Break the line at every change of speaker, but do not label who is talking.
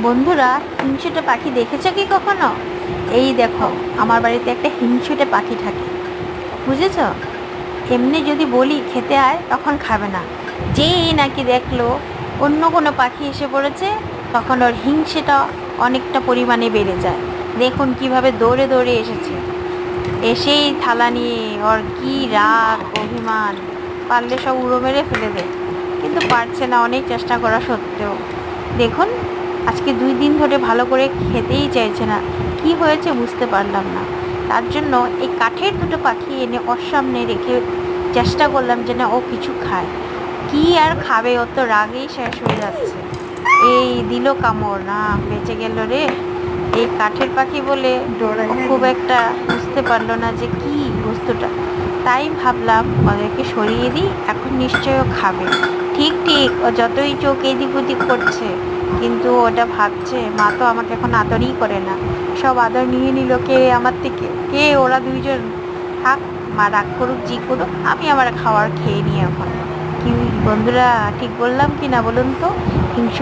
বন্ধুরা, হিংসুটে পাখি দেখেছো কি কখনো? এই দেখো, আমার বাড়িতে একটা হিংসুটে পাখি থাকে, বুঝেছো? এমনি যদি বলি খেতে আয়, তখন খাবে না। যেই নাকি দেখলো অন্য কোনো পাখি এসে পড়েছে, তখন ওর হিংসেটা অনেকটা পরিমাণে বেড়ে যায়। দেখুন কিভাবে দৌড়ে দৌড়ে এসেছে, এসেই থালা নিয়ে ওর কি রাগ অভিমান, পারলে সব উড়ো মেরে ফেলে দেয়, কিন্তু পারছে না অনেক চেষ্টা করা সত্ত্বেও। দেখুন, আজকে 2 দিন ধরে ভালো করে খেতেই চাইছে না। কি হয়েছে বুঝতে পারলাম না। তার জন্য এই কাঠের দুটো পাখি এনে ওর সামনে রেখে চেষ্টা করলাম যে না ও কিছু খায়। কি আর খাবে, ও তো রাগেই শেষ হয়ে যাচ্ছে। এই দিল কামড়, না বেঁচে গেল রে। এই কাঠের পাখি বলে ও খুব একটা বুঝতে পারলো না যে কি বস্তুটা। তাই ভাবলাম ওদেরকে সরিয়ে দিই, এখন নিশ্চয়ই ও খাবে। ঠিক ঠিক, ও যতই চোখ এদিক ওদিক করছে, কিন্তু ওটা ভাবছে মা তো আমাকে এখন আদরই করে না, সব আদর নিয়ে নিল কে আমার থেকে, কে ওরা দুইজন। থাক, মা রাগ করুক জি করুক, আমি আমার খাবার খেয়ে নিই এখন। কি বন্ধুরা, ঠিক বললাম কি না বলুন তো? হিংসু